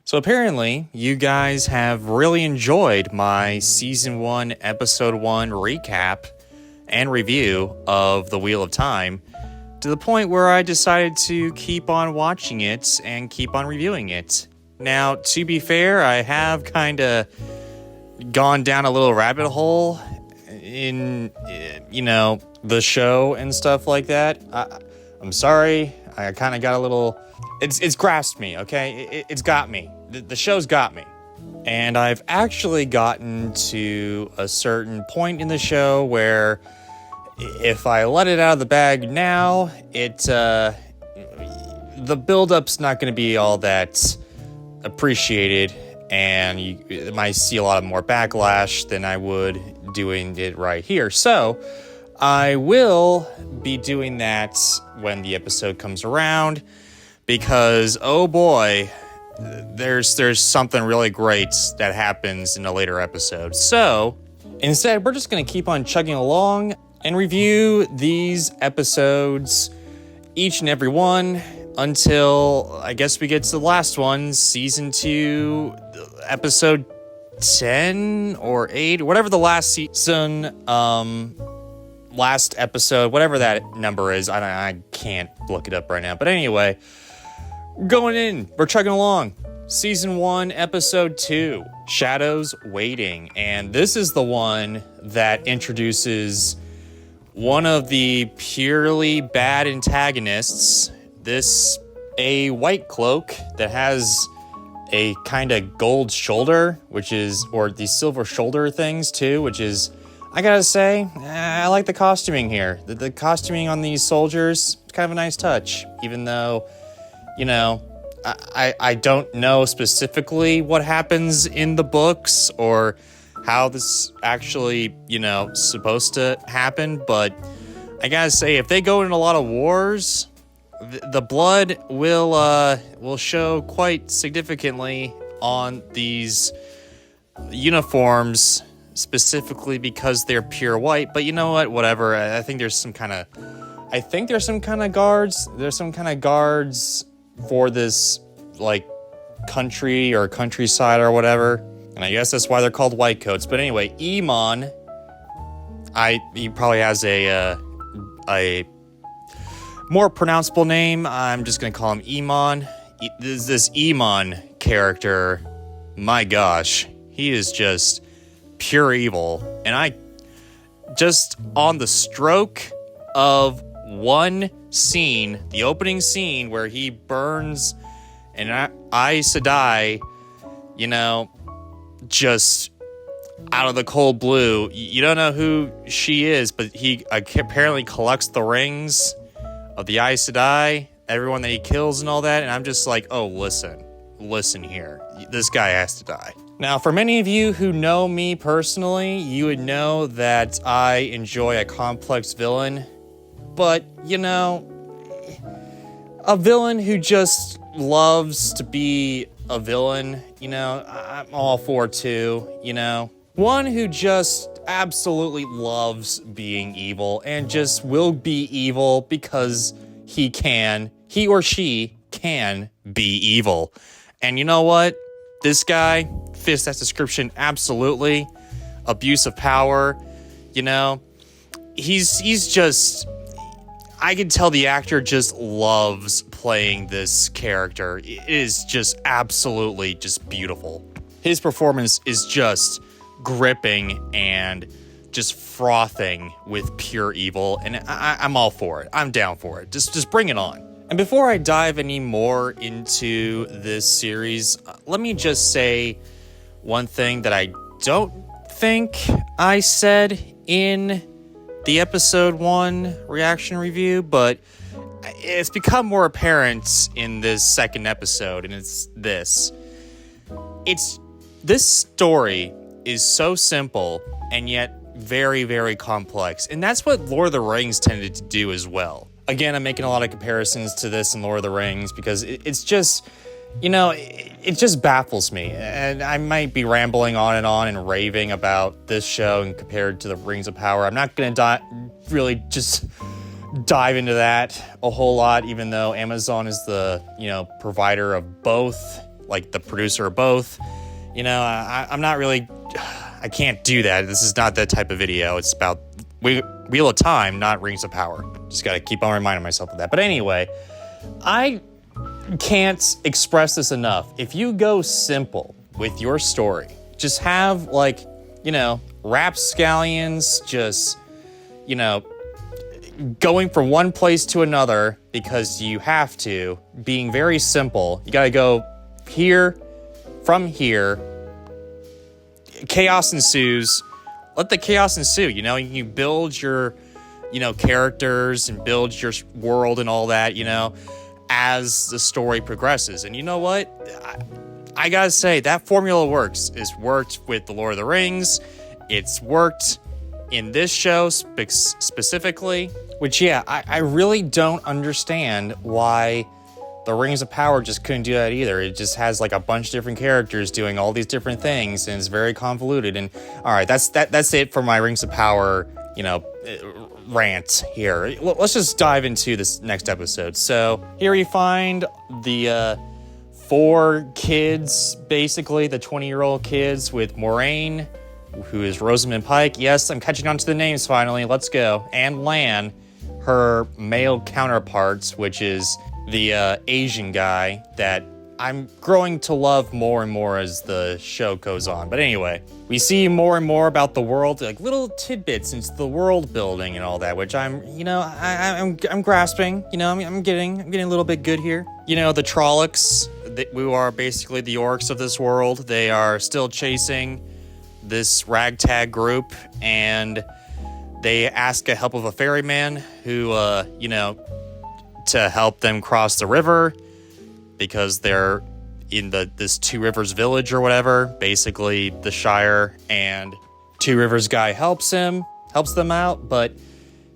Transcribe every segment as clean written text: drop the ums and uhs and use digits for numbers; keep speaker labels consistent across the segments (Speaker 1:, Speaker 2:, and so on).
Speaker 1: So apparently, you guys have really enjoyed my Season 1, Episode 1 recap and review of The Wheel of Time, to the point where I decided to keep on watching it and keep on reviewing it. Now, to be fair, I have kind of gone down a little rabbit hole in, the show and stuff like that. I'm sorry, I kind of got a little... It's grasped me, okay? It's got me. The show's got me. And I've actually gotten to a certain point in the show where if I let it out of the bag now, the build-up's not going to be all that appreciated, and you might see a lot more backlash than I would doing it right here. So I will be doing that when the episode comes around, because oh boy, there's something really great that happens in a later episode. So instead, we're just going to keep on chugging along and review these episodes, each and every one, until I guess we get to the last one, Season 2, Episode 10 or 8, whatever the last season, last episode, whatever that number is. I can't look it up right now. But anyway, we're chugging along. Season 1, Episode 2, Shadows Waiting. And this is the one that introduces one of the purely bad antagonists, a white cloak that has a kind of gold shoulder, or the silver shoulder things too, which is, I gotta say, I like the costuming here. The costuming on these soldiers, it's kind of a nice touch, even though, I don't know specifically what happens in the books or how this actually, supposed to happen, but I gotta say, if they go in a lot of wars, the blood will show quite significantly on these uniforms, specifically because they're pure white. But you know what? Whatever. I think there's some kind of guards. There's some kind of guards for this country or countryside or whatever. And I guess that's why they're called white coats. But anyway, Emon, he probably has a more pronounceable name. I'm just gonna call him Emon. This Emon character, my gosh, he is just pure evil. And I just on the stroke of one scene, the opening scene where he burns an Aes Sedai, just out of the cold blue. You don't know who she is, but he apparently collects the rings of the Aes Sedai, everyone that he kills and all that, and I'm just like, oh, listen here. This guy has to die. Now, for many of you who know me personally, you would know that I enjoy a complex villain, but, a villain who just loves to be a villain, I'm all for too, One who just absolutely loves being evil and just will be evil because he or she can be evil. And you know what? This guy fits that description absolutely. Abuse of power, he's just, I can tell the actor just loves playing this character. It is just absolutely just beautiful. His performance is just gripping and just frothing with pure evil, and I'm all for it. I'm down for it. Just bring it on. And before I dive any more into this series, let me just say one thing that I don't think I said in the episode 1 reaction review, but it's become more apparent in this second episode, and it's this. This story is so simple and yet very, very complex. And that's what Lord of the Rings tended to do as well. Again, I'm making a lot of comparisons to this in Lord of the Rings because it's just, it just baffles me. And I might be rambling on and raving about this show and compared to the Rings of Power. I'm not going to really just dive into that a whole lot, even though Amazon is the, provider of both like the producer of both. I'm not really, I can't do that. This is not that type of video. It's about Wheel of Time, not Rings of Power. Just gotta keep on reminding myself of that. But anyway, I can't express this enough. If you go simple with your story, just have rapscallions just, going from one place to another because you have to, being very simple. You gotta go here, from here. Chaos ensues. Let the chaos ensue. You build your, characters and build your world and all that, as the story progresses. And you know what? I gotta say, that formula works. It's worked with The Lord of the Rings. It's worked in this show specifically. Which, I really don't understand why The Rings of Power just couldn't do that either. It just has like a bunch of different characters doing all these different things, and it's very convoluted. And all right, that's it for my Rings of Power, rant here. Let's just dive into this next episode. So here you find the 4 kids, basically the 20-year-old kids with Moiraine, who is Rosamund Pike. Yes, I'm catching on to the names finally. Let's go. And Lan, her male counterparts, which is the Asian guy that I'm growing to love more and more as the show goes on. But anyway, we see more and more about the world, like little tidbits into the world building and all that, which I'm grasping. I'm getting a little bit good here. The Trollocs, who are basically the orcs of this world. They are still chasing this ragtag group, and they ask a help of a ferryman who, to help them cross the river because they're in this Two Rivers village or whatever, basically the Shire, and Two Rivers guy helps them out, but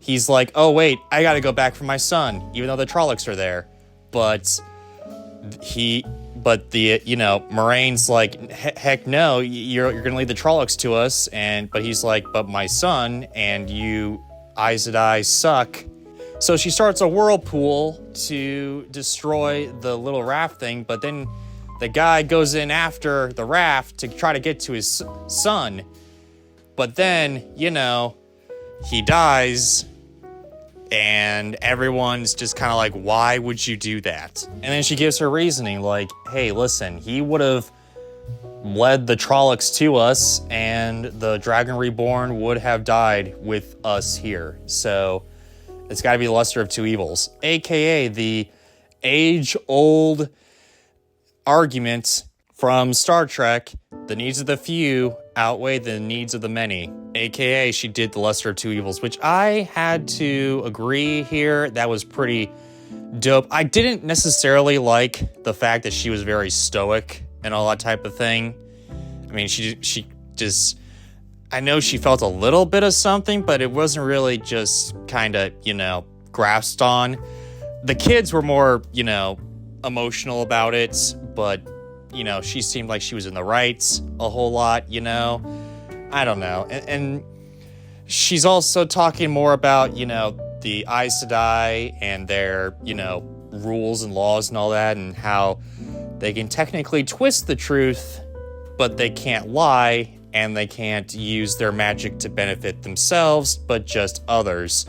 Speaker 1: he's like, oh wait, I gotta go back for my son, even though the Trollocs are there. But Moraine's like, heck no, you're gonna lead the Trollocs to us, but he's like, but my son and you Aes Sedai suck. So she starts a whirlpool to destroy the little raft thing, but then the guy goes in after the raft to try to get to his son. But then, he dies, and everyone's just kind of like, why would you do that? And then she gives her reasoning, like, hey, listen, he would have led the Trollocs to us, and the Dragon Reborn would have died with us here. So it's got to be the lesser of two evils, aka the age-old argument from Star Trek: the needs of the few outweigh the needs of the many. AKA, she did the lesser of two evils, which I had to agree here. That was pretty dope. I didn't necessarily like the fact that she was very stoic and all that type of thing. I mean, she just, I know she felt a little bit of something, but it wasn't really just kind of, grasped on. The kids were more, emotional about it, but, she seemed like she was in the right a whole lot, I don't know. And she's also talking more about, the Aes Sedai and their, rules and laws and all that, and how they can technically twist the truth, but they can't lie, and they can't use their magic to benefit themselves, but just others.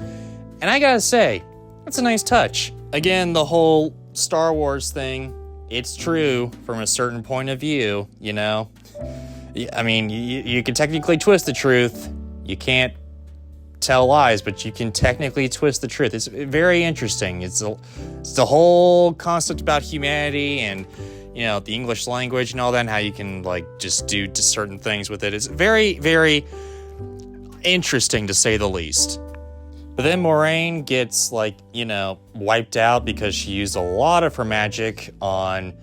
Speaker 1: And I gotta say, that's a nice touch. Again, the whole Star Wars thing, it's true from a certain point of view, I mean, you can technically twist the truth. You can't tell lies, but you can technically twist the truth. It's very interesting. It's the whole concept about humanity and, the English language and all that, and how you can, just do certain things with it. It's very, very interesting, to say the least. But then Moiraine gets, wiped out because she used a lot of her magic on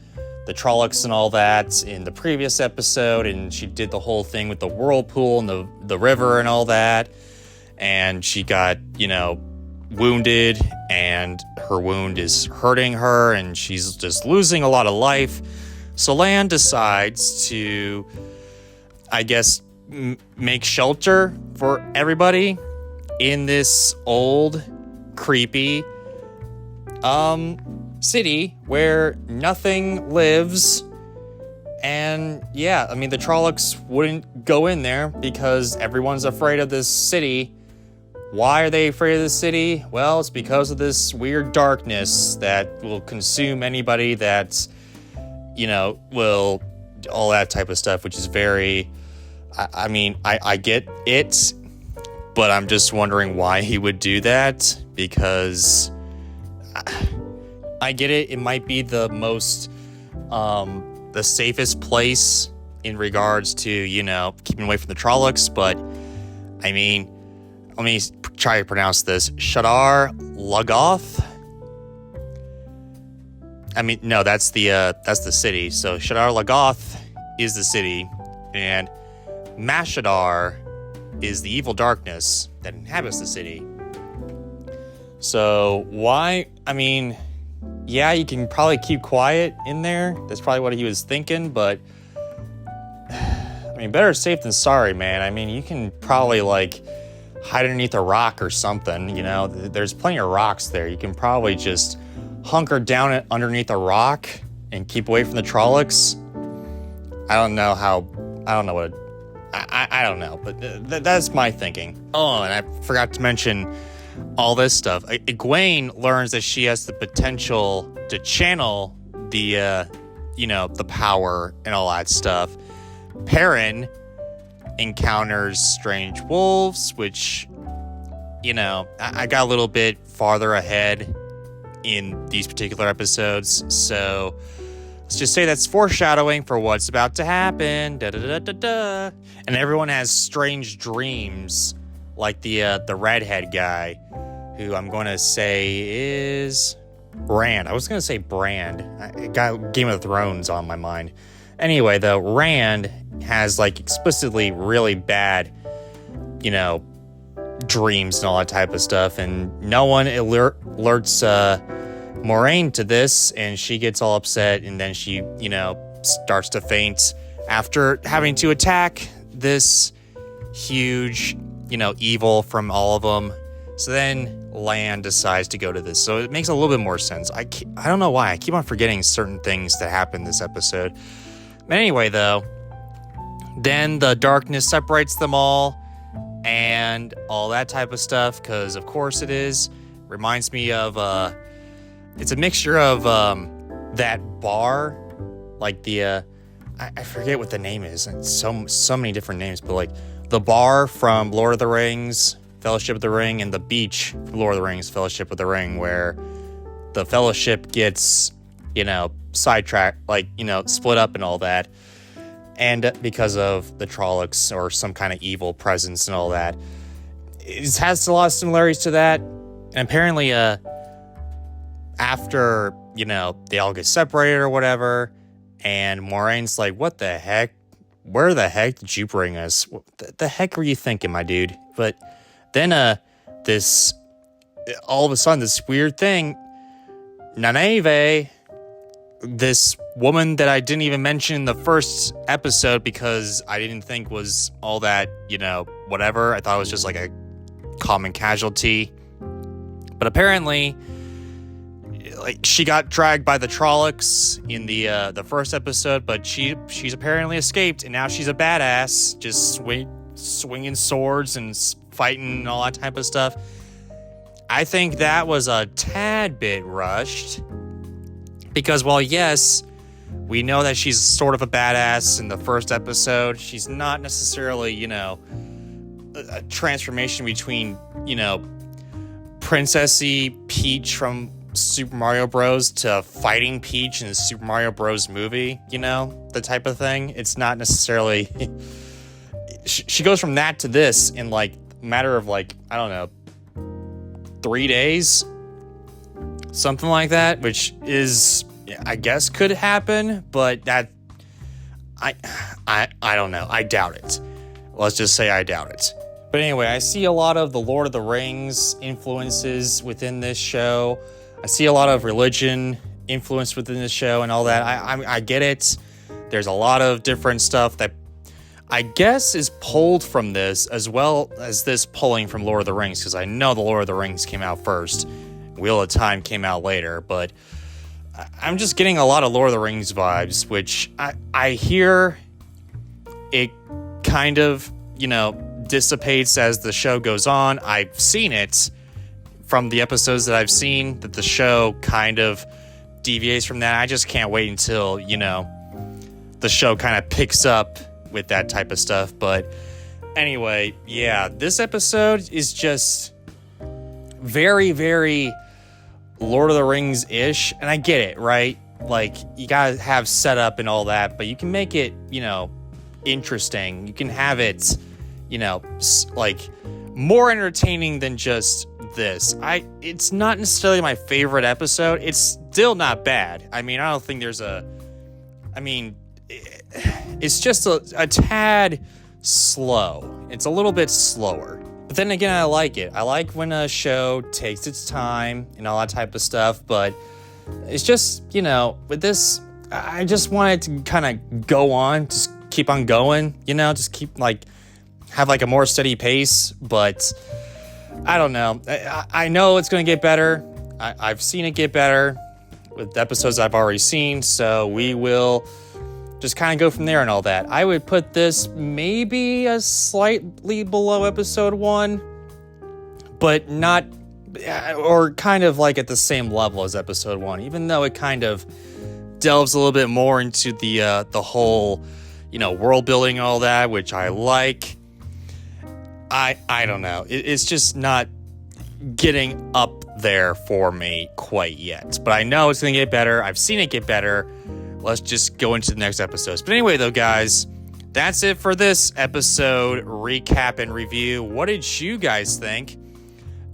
Speaker 1: the Trollocs and all that in the previous episode, and she did the whole thing with the whirlpool and the river and all that, and she got, wounded, and her wound is hurting her, and she's just losing a lot of life. So Lan decides to, I guess, make shelter for everybody in this old, creepy city where nothing lives And yeah, I mean, the Trollocs wouldn't go in there because everyone's afraid of this city. Why are they afraid of this city? Well, it's because of this weird darkness that will consume anybody that, will, all that type of stuff, which is very, I get it, but I'm just wondering why he would do that, because I get it. It might be the most, the safest place in regards to, keeping away from the Trollocs, but I mean, let me try to pronounce this. Shadar Logoth? I mean, no, that's the city. So Shadar Logoth is the city, and Mashadar is the evil darkness that inhabits the city. So why? I mean, yeah, you can probably keep quiet in there. That's probably what he was thinking, but I mean, better safe than sorry, man. I mean, you can probably hide underneath a rock or something, there's plenty of rocks there. You can probably just hunker down underneath a rock and keep away from the Trollocs. I don't know, but that's my thinking. Oh, and I forgot to mention all this stuff. Egwene learns that she has the potential to channel the power and all that stuff. Perrin encounters strange wolves, which, I got a little bit farther ahead in these particular episodes, so let's just say that's foreshadowing for what's about to happen. Da-da-da-da-da. And everyone has strange dreams, like the redhead guy, who I'm going to say is Rand. I was going to say Brand. I got Game of Thrones on my mind. Anyway, though, Rand has explicitly really bad, dreams and all that type of stuff, and no one alerts Moiraine to this, and she gets all upset, and then she, starts to faint after having to attack this huge, evil from all of them. So then Lan decides to go to this. So it makes a little bit more sense. I don't know why. I keep on forgetting certain things that happen this episode. But anyway, though, then the darkness separates them all and all that type of stuff, because of course it is. Reminds me of, it's a mixture of that bar, I forget what the name is. It's so many different names, but the bar from Lord of the Rings, Fellowship of the Ring, and the beach from Lord of the Rings, Fellowship of the Ring, where the Fellowship gets, sidetracked, split up and all that. And because of the Trollocs or some kind of evil presence and all that. It has a lot of similarities to that. And apparently, after, they all get separated or whatever, and Moraine's like, what the heck? Where the heck did you bring us? What the heck were you thinking, my dude? But then, all of a sudden, this weird thing, Nynaeve, this woman that I didn't even mention in the first episode because I didn't think was all that, whatever. I thought it was just a common casualty. But apparently, she got dragged by the Trollocs in the first episode, but she's apparently escaped, and now she's a badass, just swinging swords and fighting and all that type of stuff. I think that was a tad bit rushed, because while yes, we know that she's sort of a badass in the first episode, she's not necessarily, a transformation between, Princessy Peach from Super Mario Bros. To Fighting Peach in the Super Mario Bros. Movie, the type of thing. It's not necessarily... she goes from that to this in, a matter of, I don't know, 3 days? Something like that, which is, I guess, could happen, but that... I don't know. I doubt it. Let's just say I doubt it. But anyway, I see a lot of the Lord of the Rings influences within this show. I see a lot of religion influence within this show and all that. I get it. There's a lot of different stuff that I guess is pulled from this, as well as this pulling from Lord of the Rings, because I know the Lord of the Rings came out first. Wheel of Time came out later, but I'm just getting a lot of Lord of the Rings vibes, which I hear it kind of, dissipates as the show goes on. I've seen it from the episodes that I've seen that the show kind of deviates from that. I just can't wait until, the show kind of picks up with that type of stuff. But anyway, yeah, this episode is just very, very Lord of the Rings-ish, and I get it, right? Like, you gotta have setup and all that, but you can make it, interesting. You can have it, like, more entertaining than just this. It's not necessarily my favorite episode. It's still not bad. I mean, I don't think there's it's just a tad slow. It's a little bit slower. But then again, I like it. I like when a show takes its time and all that type of stuff, but it's just, with this, I just wanted to kind of go on, just keep on going, just keep, have, a more steady pace, but I don't know. I know it's going to get better. I've seen it get better with the episodes I've already seen, so we will just kind of go from there and all that. I would put this maybe a slightly below episode 1, but not, or kind of at the same level as episode 1, even though it kind of delves a little bit more into the whole, world building and all that, which I like. I don't know. It's just not getting up there for me quite yet, but I know it's going to get better. I've seen it get better. Let's just go into the next episodes. But anyway, though, guys, that's it for this episode recap and review. What did you guys think?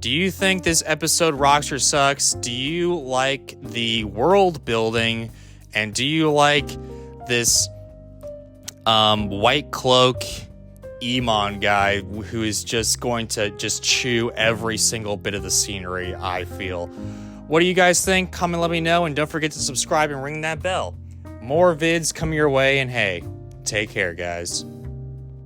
Speaker 1: Do you think this episode rocks or sucks? Do you like the world building? And do you like this White Cloak Emon guy who is just going to just chew every single bit of the scenery, I feel? What do you guys think? Comment, let me know, and don't forget to subscribe and ring that bell. More vids coming your way, and hey, take care, guys.